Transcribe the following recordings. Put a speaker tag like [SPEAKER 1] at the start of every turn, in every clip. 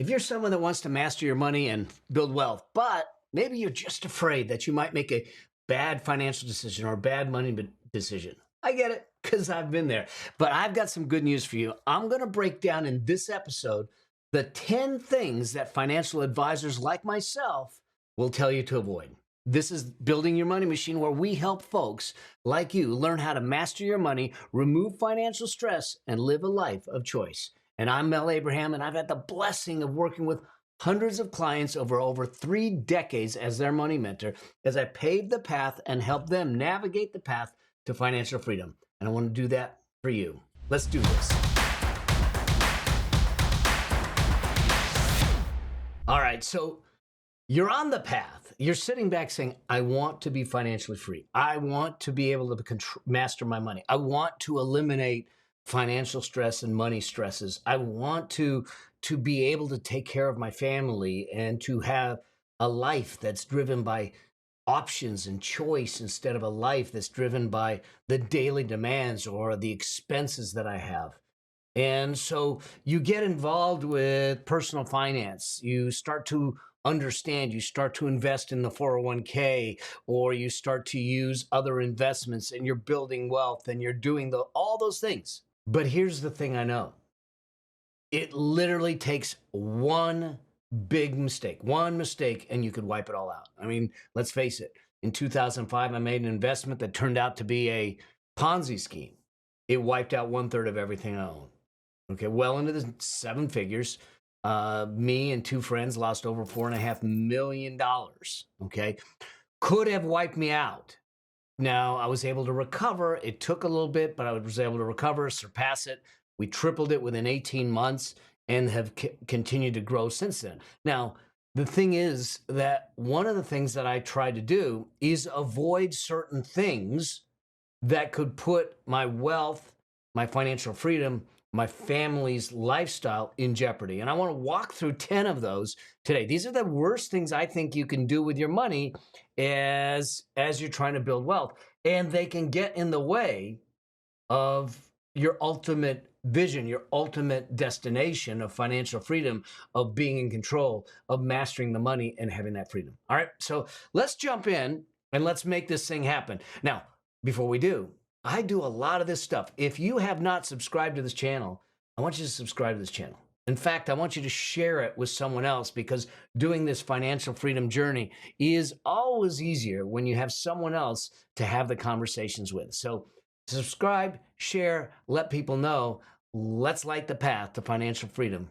[SPEAKER 1] If you're someone that wants to master your money and build wealth, but maybe you're just afraid that you might make a bad financial decision or a bad money decision, I get it because I've been there. But I've got some good news for you. I'm going to break down in this episode the 10 things that financial advisors like myself will tell you to avoid. This is Building Your Money Machine, where we help folks like you learn how to master your money, remove financial stress, and live a life of choice. And I'm Mel Abraham, and I've had the blessing of working with hundreds of clients over 3 decades as their money mentor, as I pave the path and help them navigate the path to financial freedom. And I want to do that for you. Let's do this. All right, so you're on the path. You're sitting back saying, I want to be financially free. I want to be able to master my money. I want to eliminate financial stress and money stresses. I want to be able to take care of my family and to have a life that's driven by options and choice instead of a life that's driven by the daily demands or the expenses that I have. And so you get involved with personal finance. You start to understand, you start to invest in the 401k, or you start to use other investments, and you're building wealth and you're doing all those things. But here's the thing I know. It literally takes one big mistake, and you could wipe it all out. I mean, let's face it. In 2005, I made an investment that turned out to be a Ponzi scheme. It wiped out 1/3 of everything I own. Okay, well into the 7 figures. Me and 2 friends lost over $4.5 million. Okay, could have wiped me out. Now, I was able to recover. It took a little bit, but I was able to recover, surpass it. We tripled it within 18 months and have continued to grow since then. Now, the thing is that one of the things that I try to do is avoid certain things that could put my wealth, my financial freedom, my family's lifestyle in jeopardy. And I want to walk through 10 of those today. These are the worst things I think you can do with your money as you're trying to build wealth. And they can get in the way of your ultimate vision, your ultimate destination of financial freedom, of being in control, of mastering the money and having that freedom. All right, so let's jump in and let's make this thing happen. Now, before we do, I do a lot of this stuff. If you have not subscribed to this channel, I want you to subscribe to this channel. In fact, I want you to share it with someone else, because doing this financial freedom journey is always easier when you have someone else to have the conversations with. So subscribe, share, let people know. Let's light the path to financial freedom,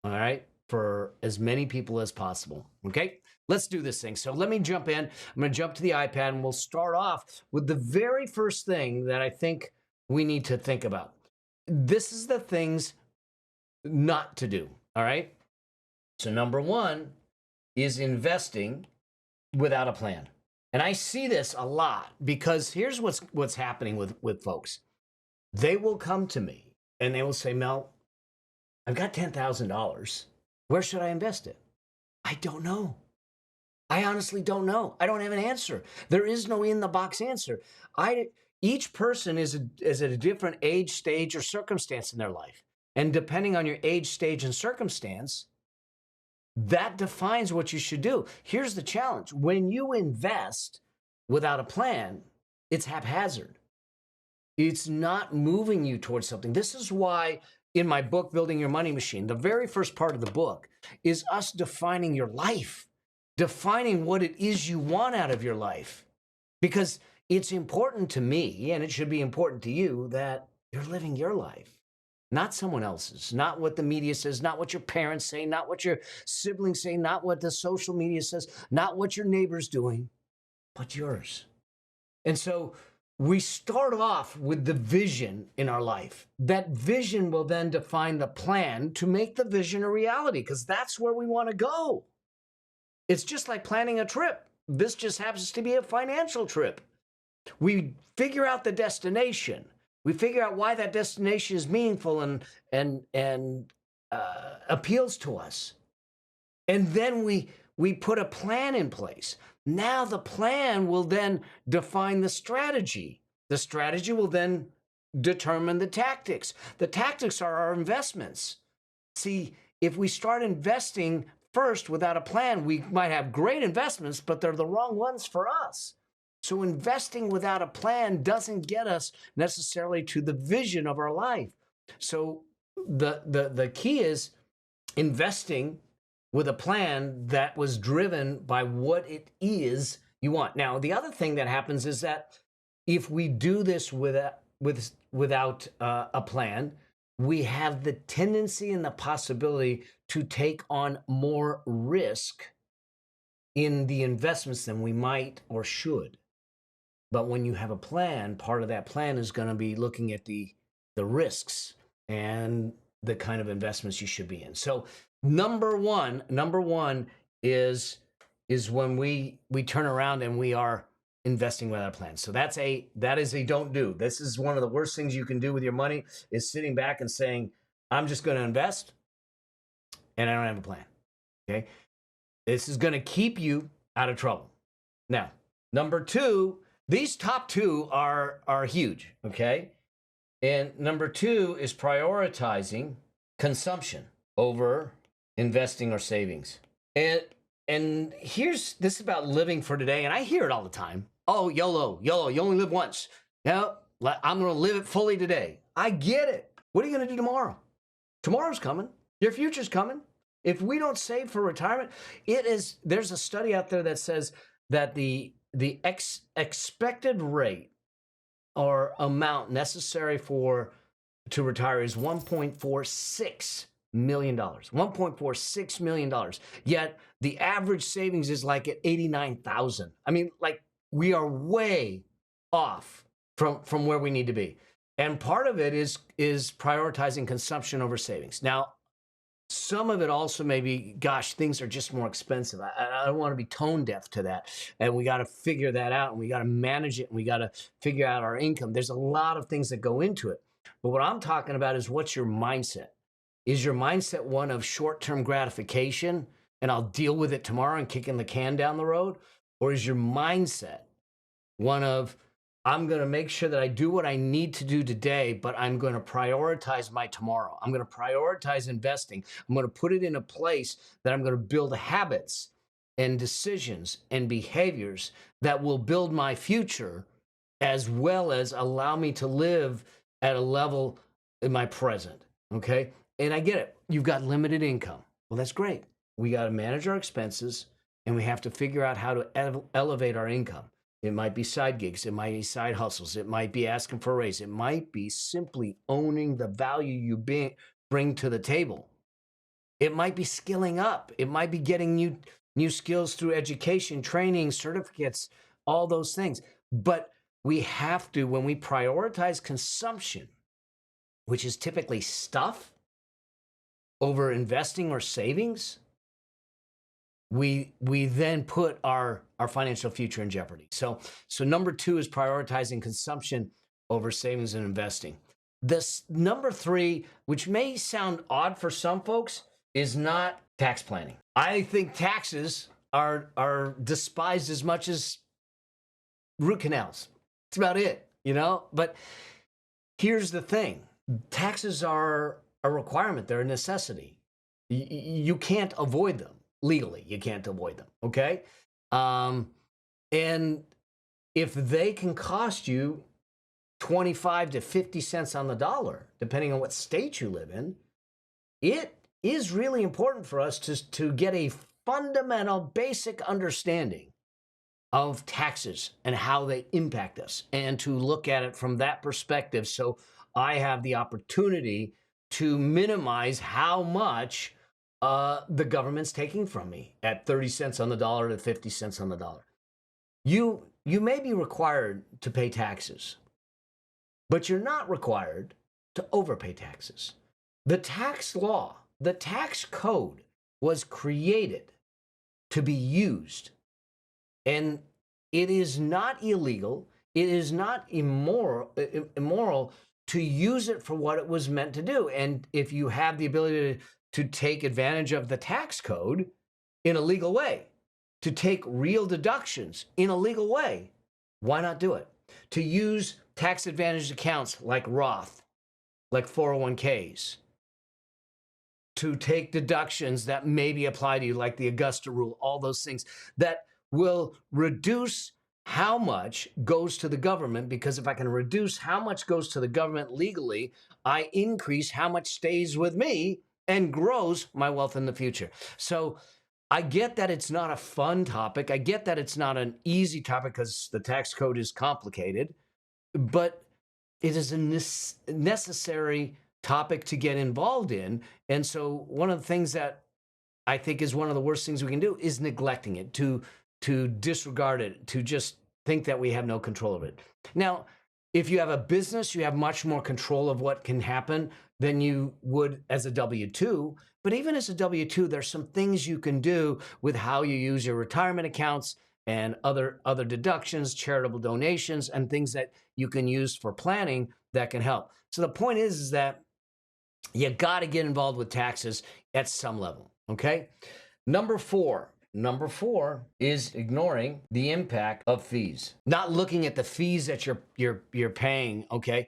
[SPEAKER 1] all right, for as many people as possible, okay? Let's do this thing. So let me jump in. I'm going to jump to the iPad, and we'll start off with the very first thing that I think we need to think about. This is the things not to do, all right? So number 1 is investing without a plan. And I see this a lot, because here's what's happening with folks. They will come to me and they will say, Mel, I've got $10,000. Where should I invest it? I don't know. I honestly don't know. I don't have an answer. There is no in-the-box answer. Each person is at a different age, stage, or circumstance in their life. And depending on your age, stage, and circumstance, that defines what you should do. Here's the challenge. When you invest without a plan, it's haphazard. It's not moving you towards something. This is why in my book, Building Your Money Machine, the very first part of the book is us defining your life, defining what it is you want out of your life. Because it's important to me, and it should be important to you, that you're living your life. Not someone else's, not what the media says, not what your parents say, not what your siblings say, not what the social media says, not what your neighbor's doing, but yours. And so we start off with the vision in our life. That vision will then define the plan to make the vision a reality, because that's where we want to go. It's just like planning a trip. This just happens to be a financial trip. We figure out the destination. We figure out why that destination is meaningful and appeals to us. And then we put a plan in place. Now the plan will then define the strategy. The strategy will then determine the tactics. The tactics are our investments. See, if we start investing first without a plan, we might have great investments, but they're the wrong ones for us. So investing without a plan doesn't get us necessarily to the vision of our life. So the key is investing with a plan that was driven by what it is you want. Now, the other thing that happens is that if we do this without a plan, we have the tendency and the possibility to take on more risk in the investments than we might or should. But when you have a plan, part of that plan is going to be looking at the risks and the kind of investments you should be in. So number one is when we turn around and we are investing without a plan. So that is a don't do. This is one of the worst things you can do with your money, is sitting back and saying, I'm just going to invest and I don't have a plan. Okay. This is going to keep you out of trouble. Now, number two, these top two are huge. Okay. And number two is prioritizing consumption over investing or savings. And this is about living for today. And I hear it all the time. Oh, YOLO, you only live once. No, I'm going to live it fully today. I get it. What are you going to do tomorrow? Tomorrow's coming. Your future's coming. If we don't save for retirement, there's a study out there that says that the expected rate or amount necessary to retire is $1.46 million. $1.46 million. Yet the average savings is like at $89,000. I mean, like, we are way off from where we need to be. And part of it is prioritizing consumption over savings. Now, some of it also may be, gosh, things are just more expensive. I don't want to be tone deaf to that. And we got to figure that out, and we got to manage it, and we got to figure out our income. There's a lot of things that go into it. But what I'm talking about is, what's your mindset? Is your mindset one of short-term gratification, and I'll deal with it tomorrow and kicking the can down the road? Or is your mindset one of, I'm going to make sure that I do what I need to do today, but I'm going to prioritize my tomorrow. I'm going to prioritize investing. I'm going to put it in a place that I'm going to build habits and decisions and behaviors that will build my future, as well as allow me to live at a level in my present. Okay. And I get it. You've got limited income. Well, that's great. We got to manage our expenses, and we have to figure out how to elevate our income. It might be side gigs. It might be side hustles. It might be asking for a raise. It might be simply owning the value you bring to the table. It might be skilling up. It might be getting new skills through education, training, certificates, all those things. But we have to, when we prioritize consumption, which is typically stuff, over investing or savings, we then put our financial future in jeopardy. So number two is prioritizing consumption over savings and investing. This number three, which may sound odd for some folks, is not tax planning. I think taxes are despised as much as root canals. That's about it, But here's the thing. Taxes are a requirement. They're a necessity. You can't avoid them. Legally, you can't avoid them, okay? And if they can cost you 25 to 50 cents on the dollar, depending on what state you live in, it is really important for us to get a fundamental, basic understanding of taxes and how they impact us, and to look at it from that perspective, so I have the opportunity to minimize how much the government's taking from me at 30 cents on the dollar to 50 cents on the dollar. You may be required to pay taxes, but you're not required to overpay taxes. The tax law, the tax code, was created to be used. And it is not illegal, it is not immoral to use it for what it was meant to do. And if you have the ability to take advantage of the tax code in a legal way, to take real deductions in a legal way, why not do it? To use tax advantaged accounts like Roth, like 401ks, to take deductions that maybe apply to you, like the Augusta rule, all those things that will reduce how much goes to the government, because if I can reduce how much goes to the government legally, I increase how much stays with me and grows my wealth in the future. So I get that it's not a fun topic. I get that it's not an easy topic because the tax code is complicated, but it is a necessary topic to get involved in. And so one of the things that I think is one of the worst things we can do is neglecting it, to disregard it, to just think that we have no control of it. Now, if you have a business, you have much more control of what can happen than you would as a W-2. But even as a W-2, there's some things you can do with how you use your retirement accounts and other deductions, charitable donations, and things that you can use for planning that can help. So the point is that you got to get involved with taxes at some level, okay? Number four is ignoring the impact of fees. Not looking at the fees that you're paying, okay?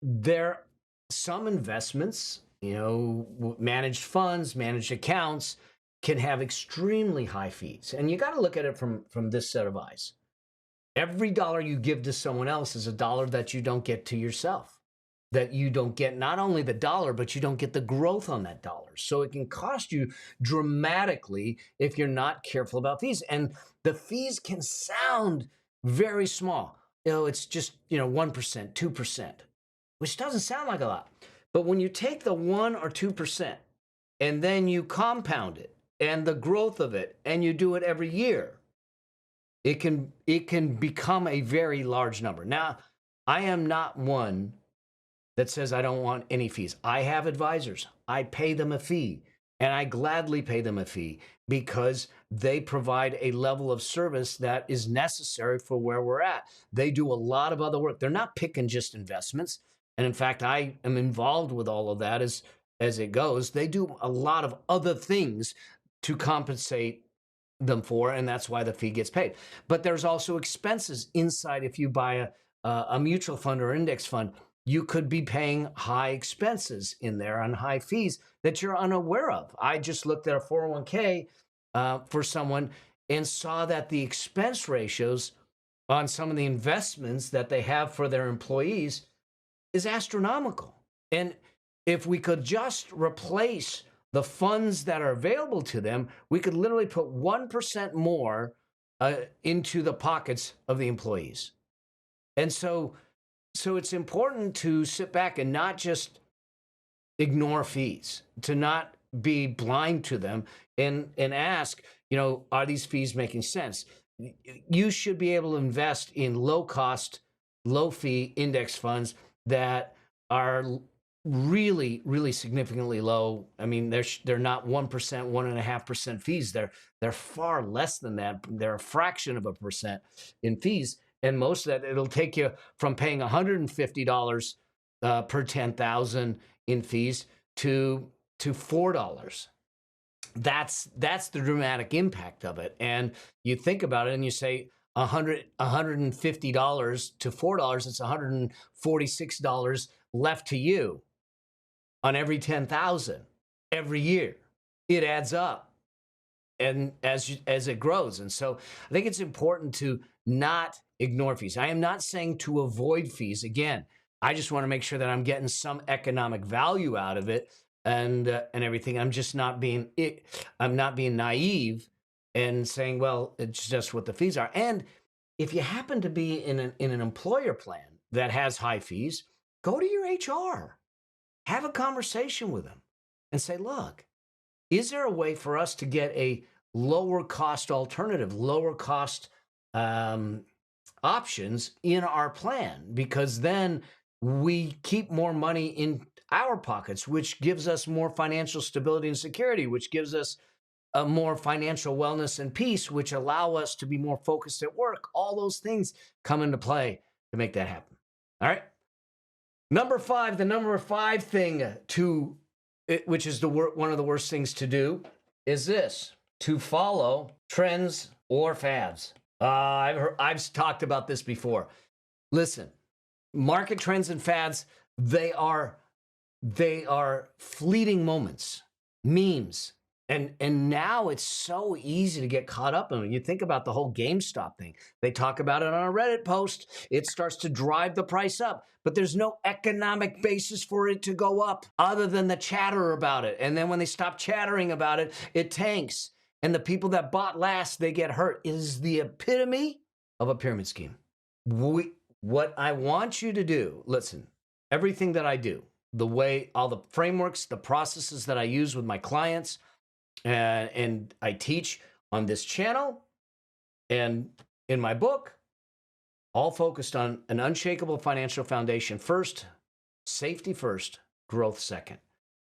[SPEAKER 1] There some investments, managed funds, managed accounts can have extremely high fees. And you got to look at it from this set of eyes. Every dollar you give to someone else is a dollar that you don't get to yourself. That you don't get not only the dollar, but you don't get the growth on that dollar. So it can cost you dramatically if you're not careful about fees. And the fees can sound very small. It's just, 1%, 2%, which doesn't sound like a lot. But when you take the 1 or 2% and then you compound it and the growth of it, and you do it every year, it can become a very large number. Now, I am not one that says I don't want any fees. I have advisors. I pay them a fee, and I gladly pay them a fee because they provide a level of service that is necessary for where we're at. They do a lot of other work. They're not picking just investments. And in fact, I am involved with all of that as it goes. They do a lot of other things to compensate them for, and that's why the fee gets paid. But there's also expenses inside. If you buy a mutual fund or index fund, you could be paying high expenses in there on high fees that you're unaware of. I just looked at a 401k for someone and saw that the expense ratios on some of the investments that they have for their employees is astronomical. And if we could just replace the funds that are available to them, we could literally put 1% more into the pockets of the employees. And so it's important to sit back and not just ignore fees, to not be blind to them, and ask, are these fees making sense? You should be able to invest in low cost, low fee index funds that are really, really significantly low. I mean, they're not 1%, 1.5% fees. They're far less than that. They're a fraction of a percent in fees. And most of that, it'll take you from paying $150 per 10,000 in fees to $4. That's the dramatic impact of it. And you think about it and you say $150 to $4, it's $146 left to you on every 10,000 every year. It adds up, and as it grows. And so I think it's important to not ignore fees. I am not saying to avoid fees. Again, I just want to make sure that I'm getting some economic value out of it and everything. I'm just not being naive and saying, well, it's just what the fees are. And if you happen to be in an employer plan that has high fees, go to your HR, have a conversation with them and say, look, is there a way for us to get a lower cost alternative, lower cost options in our plan? Because then we keep more money in our pockets, which gives us more financial stability and security, which gives us a more financial wellness and peace, which allow us to be more focused at work. All those things come into play to make that happen. All right. Number 5, the number 5 thing which is one of the worst things to do, is this: to follow trends or fads. I've talked about this before. Listen, market trends and fads, they are fleeting moments. memes. And now it's so easy to get caught up in it. You think about the whole GameStop thing. They talk about it on a Reddit post. It starts to drive the price up, but there's no economic basis for it to go up other than the chatter about it. And then when they stop chattering about it, it tanks. And the people that bought last, they get hurt. It is the epitome of a pyramid scheme. What I want you to do, listen, everything that I do, the way, all the frameworks, the processes that I use with my clients, and I teach on this channel and in my book, all focused on an unshakable financial foundation first, safety first, growth second.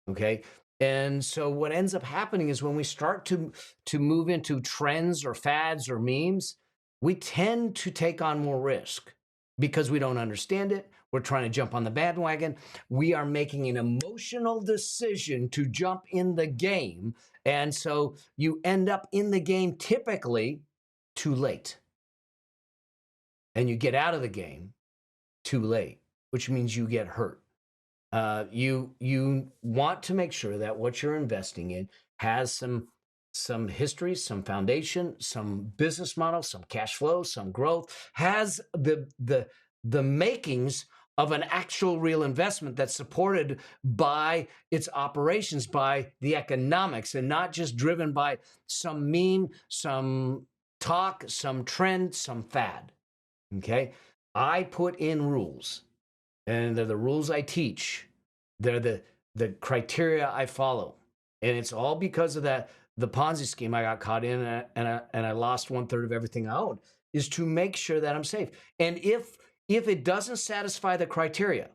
[SPEAKER 1] Okay. And so what ends up happening is when we start to move into trends or fads or memes, we tend to take on more risk because we don't understand it. We're trying to jump on the bandwagon. We are making an emotional decision to jump in the game. And so you end up in the game typically too late. And you get out of the game too late, which means you get hurt. You want to make sure that what you're investing in has some history, some foundation, some business model, some cash flow, some growth, has the makings of an actual real investment that's supported by its operations, by the economics, and not just driven by some meme, some talk, some trend, some fad. Okay? I put in rules, and they're the rules I teach. They're the criteria I follow. And it's all because of the Ponzi scheme I got caught in, and I lost 1/3 of everything I owned, is to make sure that I'm safe. And if it doesn't satisfy the criteria,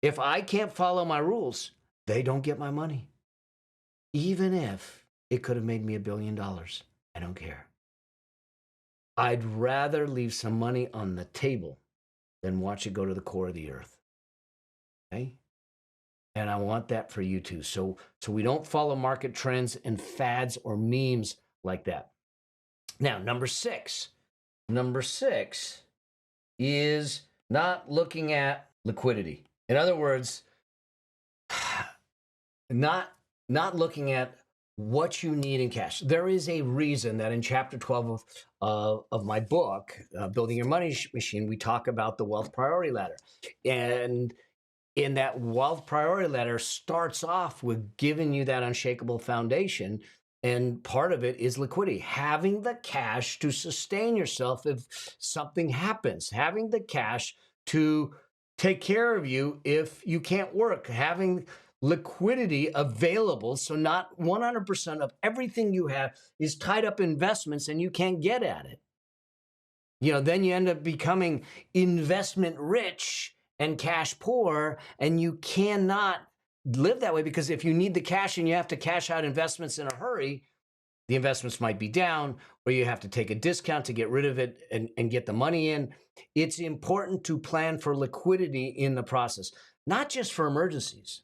[SPEAKER 1] if I can't follow my rules, they don't get my money. Even if it could have made me $1 billion, I don't care. I'd rather leave some money on the table than watch it go to the core of the earth. Okay? And I want that for you too. So we don't follow market trends and fads or memes like that. Now, number six is not looking at liquidity. In other words, not looking at what you need in cash. There is a reason that in chapter 12 of my book, Building Your Money Machine, we talk about the wealth priority ladder. And in that wealth priority ladder starts off with giving you that unshakable foundation. And part of it is liquidity, having the cash to sustain yourself if something happens, having the cash to take care of you if you can't work, having liquidity available. So not 100% of everything you have is tied up in investments and you can't get at it. Then you end up becoming investment rich and cash poor, and you cannot live that way, because if you need the cash and you have to cash out investments in a hurry, the investments might be down, or you have to take a discount to get rid of it and get the money in. It's important to plan for liquidity in the process, not just for emergencies,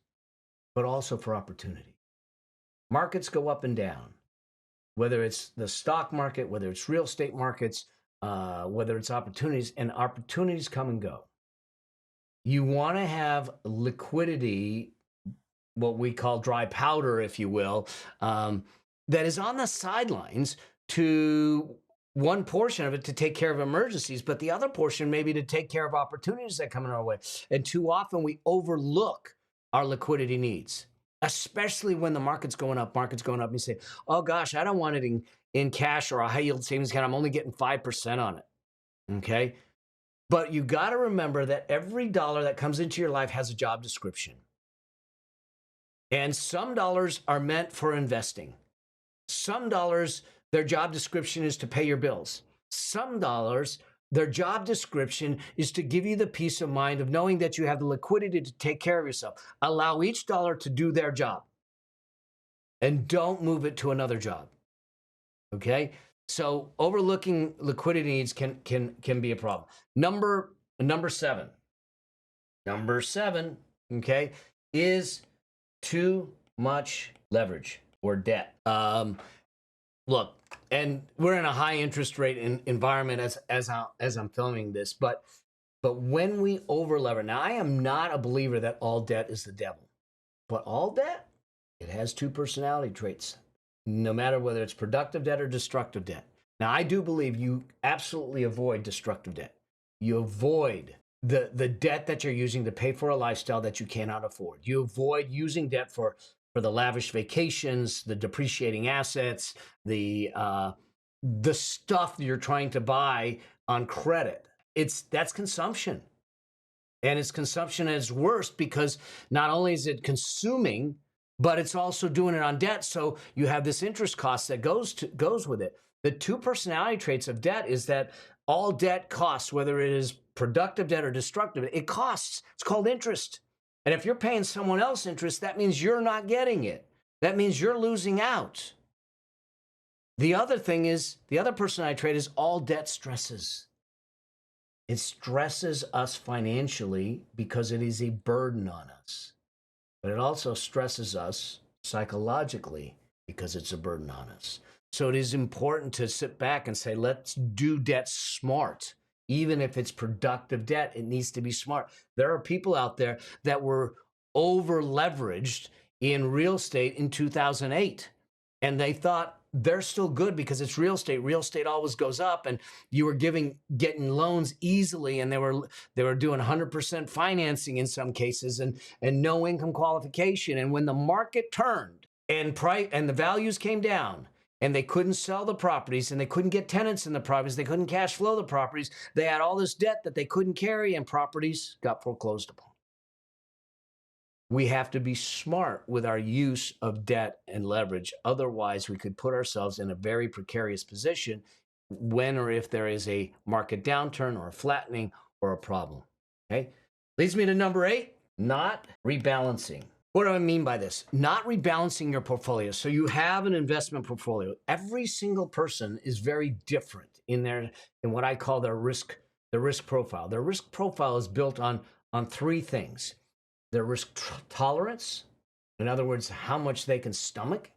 [SPEAKER 1] but also for opportunity. Markets go up and down, whether it's the stock market, whether it's real estate markets, whether it's opportunities, and opportunities come and go. You want to have liquidity, what we call dry powder, if you will, that is on the sidelines, to one portion of it to take care of emergencies, but the other portion maybe to take care of opportunities that come in our way. And too often we overlook our liquidity needs, especially when the market's going up, and you say, oh gosh, I don't want it in cash or a high yield savings account. I'm only getting 5% on it. Okay. But you got to remember that every dollar that comes into your life has a job description. And some dollars are meant for investing. Some dollars, their job description is to pay your bills. Some dollars, their job description is to give you the peace of mind of knowing that you have the liquidity to take care of yourself. Allow each dollar to do their job. And don't move it to another job. Okay? So overlooking liquidity needs can be a problem. Number seven, okay, is too much leverage or debt. Look, and we're in a high interest rate environment as I'm filming this, but when we over lever, now I am not a believer that all debt is the devil, but all debt It has two personality traits, no matter whether it's productive debt or destructive debt. Now, I do believe you absolutely avoid destructive debt. You avoid the debt that you're using to pay for a lifestyle that you cannot afford. You avoid using debt for the lavish vacations, the depreciating assets, the stuff you're trying to buy on credit. That's consumption. And its consumption is worse because not only is it consuming, but it's also doing it on debt. So you have this interest cost that goes with it. The two personality traits of debt is that all debt costs, whether it is productive debt or destructive, it costs. It's called interest. And if you're paying someone else interest, that means you're not getting it. That means you're losing out. The other thing is, the other personality trait is all debt stresses. It stresses us financially because it is a burden on us. But it also stresses us psychologically because it's a burden on us. So it is important to sit back and say, let's do debt smart. Even if it's productive debt, it needs to be smart. There are people out there that were over leveraged in real estate in 2008. And they thought they're still good because it's real estate. Real estate always goes up, and you were getting loans easily, and they were doing 100% financing in some cases, and no income qualification. And when the market turned and the values came down, and they couldn't sell the properties, and they couldn't get tenants in the properties, they couldn't cash flow the properties, they had all this debt that they couldn't carry, and properties got foreclosed upon. We have to be smart with our use of debt and leverage. Otherwise, we could put ourselves in a very precarious position when or if there is a market downturn or a flattening or a problem. Okay? Leads me to number 8, not rebalancing. What do I mean by this? Not rebalancing your portfolio. So you have an investment portfolio. Every single person is very different in what I call the risk profile. Their risk profile is built on 3 things. Their risk tolerance, in other words, how much they can stomach,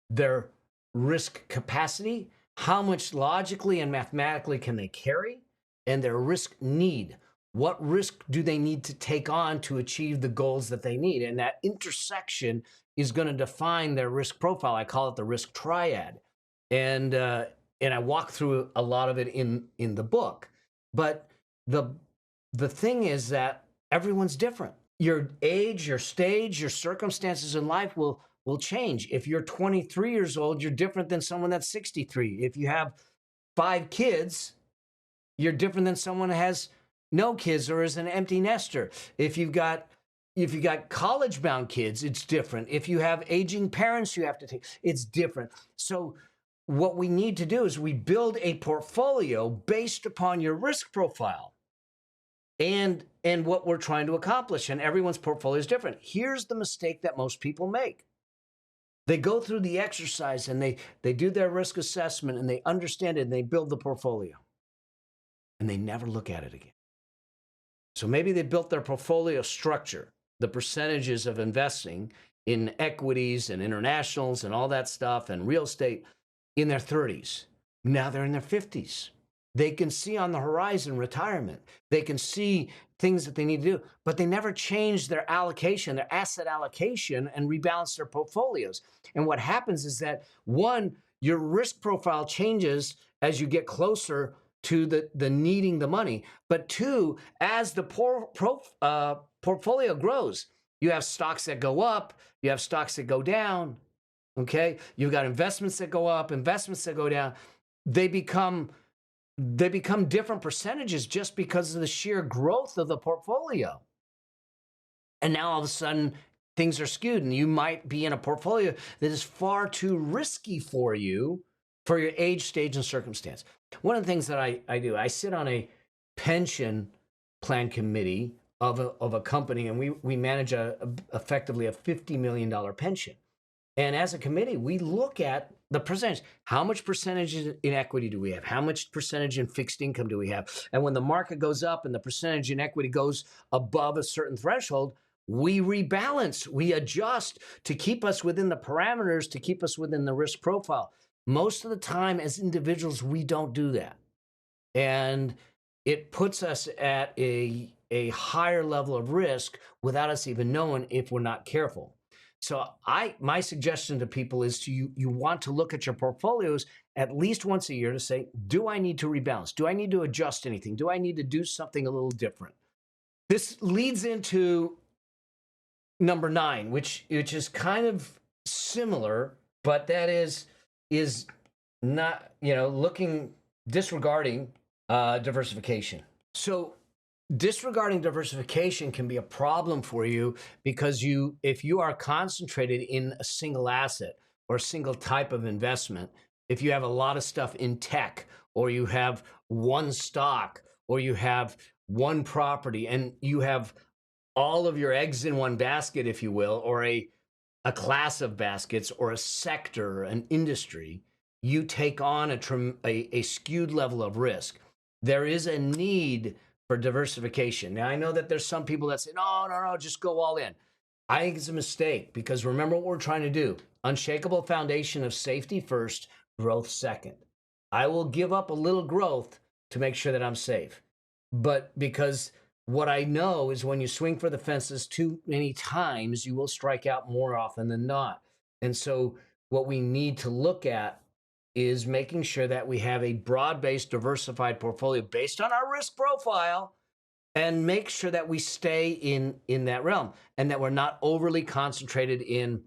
[SPEAKER 1] their risk capacity, how much logically and mathematically can they carry, and their risk need. What risk do they need to take on to achieve the goals that they need? And that intersection is going to define their risk profile. I call it the risk triad. And I walk through a lot of it in the book. But the thing is that everyone's different. Your age, your stage, your circumstances in life will change. If you're 23 years old, you're different than someone that's 63. If you have 5 kids, you're different than someone who has no kids or is an empty nester. If you've got college-bound kids, it's different. If you have aging parents you have to take, it's different. So what we need to do is we build a portfolio based upon your risk profile and what we're trying to accomplish. And everyone's portfolio is different. Here's the mistake that most people make. They go through the exercise and they do their risk assessment and they understand it and they build the portfolio. And they never look at it again. So maybe they built their portfolio structure, the percentages of investing in equities and internationals and all that stuff and real estate in their 30s. Now they're in their 50s. They can see on the horizon retirement. They can see things that they need to do, but they never change their allocation, their asset allocation, and rebalance their portfolios. And what happens is that, one, your risk profile changes as you get closer to the needing the money. But 2, as the portfolio grows, you have stocks that go up, you have stocks that go down, okay? You've got investments that go up, investments that go down. They become different percentages just because of the sheer growth of the portfolio. And now all of a sudden, things are skewed, and you might be in a portfolio that is far too risky for you, for your age, stage, and circumstance. One of the things that I do, I sit on a pension plan committee of a company, and we manage effectively a $50 million pension. And as a committee, we look at the percentage. How much percentage in equity do we have? How much percentage in fixed income do we have? And when the market goes up and the percentage in equity goes above a certain threshold, we rebalance, we adjust to keep us within the parameters, to keep us within the risk profile. Most of the time as individuals, we don't do that. And it puts us at a higher level of risk without us even knowing if we're not careful. So my suggestion to people is you want to look at your portfolios at least once a year to say, do I need to rebalance? Do I need to adjust anything? Do I need to do something a little different? This leads into number 9, which is kind of similar, but that is not, disregarding diversification. So disregarding diversification can be a problem for you because if you are concentrated in a single asset or a single type of investment, if you have a lot of stuff in tech, or you have one stock, or you have one property, and you have all of your eggs in one basket, if you will, or a class of baskets, or a sector, an industry, you take on a skewed level of risk. There is a need for diversification. Now, I know that there's some people that say, no, just go all in. I think it's a mistake, because remember what we're trying to do. Unshakable foundation of safety first, growth second. I will give up a little growth to make sure that I'm safe. But because what I know is when you swing for the fences too many times, you will strike out more often than not. And so what we need to look at is making sure that we have a broad-based, diversified portfolio based on our risk profile, and make sure that we stay in that realm, and that we're not overly concentrated in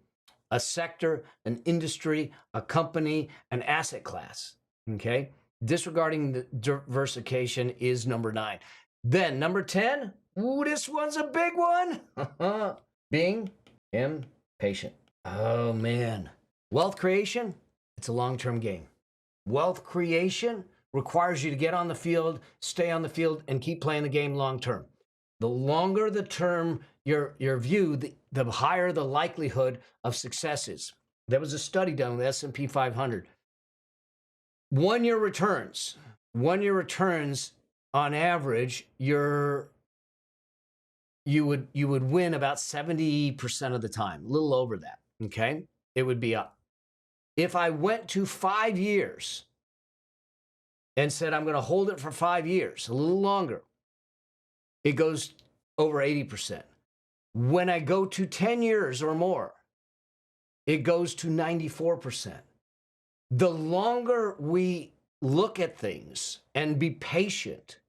[SPEAKER 1] a sector, an industry, a company, an asset class. Okay? Disregarding the diversification is number 9. Then number 10, ooh, this one's a big one. Being impatient. Oh man. Wealth creation, it's a long-term game. Wealth creation requires you to get on the field, stay on the field, and keep playing the game long-term. The longer the term your view, the higher the likelihood of success is. There was a study done with S&P 500. 1 year returns. 1 year returns, on average, you would win about 70% of the time, a little over that. Okay, it would be up. If I went to 5 years and said I'm going to hold it for 5 years, a little longer, it goes over 80%. When I go to 10 years or more, it goes to 94%. The longer we look at things and be patient,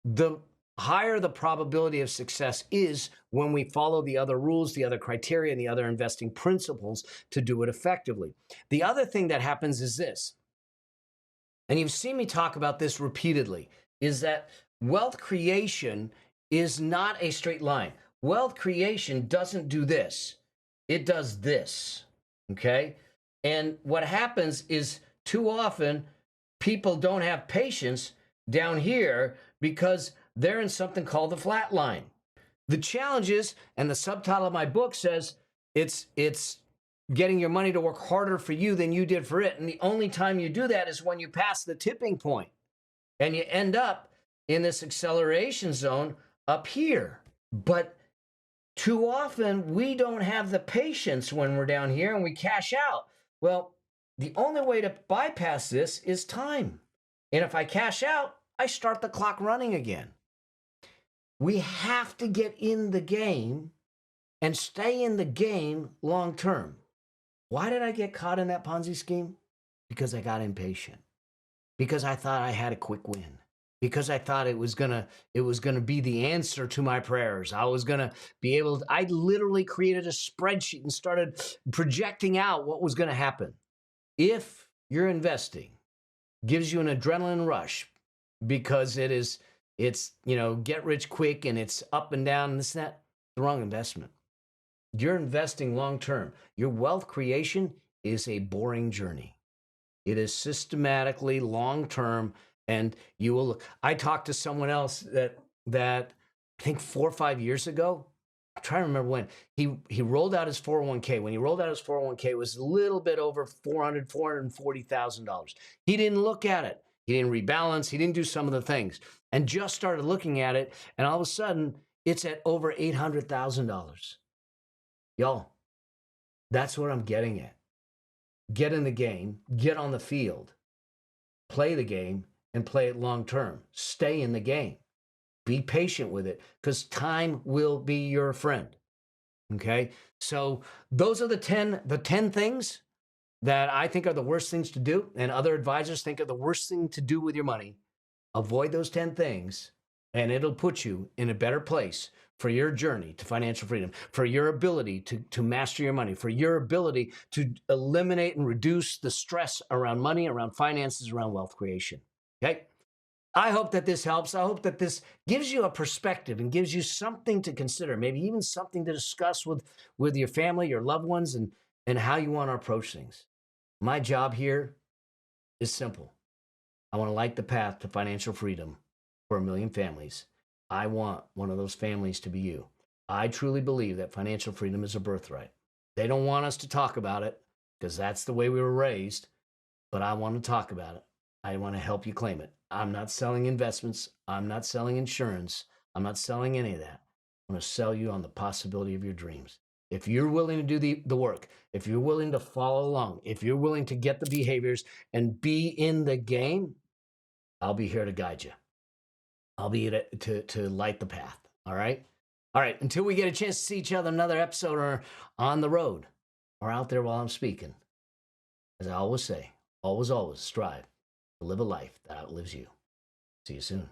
[SPEAKER 1] the higher the probability of success is when we follow the other rules, the other criteria, and the other investing principles to do it effectively. The other thing that happens is this, and you've seen me talk about this repeatedly, is that wealth creation is not a straight line. Wealth creation doesn't do this. It does this, okay? And what happens is, too often, people don't have patience down here because they're in something called the flat line. The challenge is, and the subtitle of my book says, it's getting your money to work harder for you than you did for it. And the only time you do that is when you pass the tipping point and you end up in this acceleration zone up here. But too often we don't have the patience when we're down here and we cash out. Well, the only way to bypass this is time. And if I cash out, I start the clock running again. We have to get in the game and stay in the game long term. Why did I get caught in that Ponzi scheme? Because I got impatient. Because I thought I had a quick win. Because I thought it was gonna be the answer to my prayers. I was gonna be able to, I literally created a spreadsheet and started projecting out what was gonna happen. If you're investing gives you an adrenaline rush because it's get rich quick and it's up and down and this and that, the wrong investment. You're investing long term. Your wealth creation is a boring journey. It is systematically long term, and you will. I talked to someone else that I think 4 or 5 years ago. I'm trying to remember when he rolled out his 401k. When he rolled out his 401k, it was a little bit over $440,000. He didn't look at it. He didn't rebalance. He didn't do some of the things, and just started looking at it. And all of a sudden, it's at over $800,000. Y'all, that's what I'm getting at. Get in the game, get on the field, play the game, and play it long term. Stay in the game. Be patient with it, because time will be your friend. Okay. So those are the 10 things that I think are the worst things to do, and other advisors think are the worst thing to do with your money. Avoid those 10 things, and it'll put you in a better place for your journey to financial freedom, for your ability to master your money, for your ability to eliminate and reduce the stress around money, around finances, around wealth creation. Okay. I hope that this helps. I hope that this gives you a perspective and gives you something to consider, maybe even something to discuss with your family, your loved ones, and how you want to approach things. My job here is simple. I want to light the path to financial freedom for 1 million families. I want one of those families to be you. I truly believe that financial freedom is a birthright. They don't want us to talk about it because that's the way we were raised, but I want to talk about it. I want to help you claim it. I'm not selling investments. I'm not selling insurance. I'm not selling any of that. I'm going to sell you on the possibility of your dreams. If you're willing to do the work, if you're willing to follow along, if you're willing to get the behaviors and be in the game, I'll be here to guide you. I'll be here to light the path. All right. All right. Until we get a chance to see each other another episode or on the road or out there while I'm speaking, as I always say, always strive to live a life that outlives you. See you soon.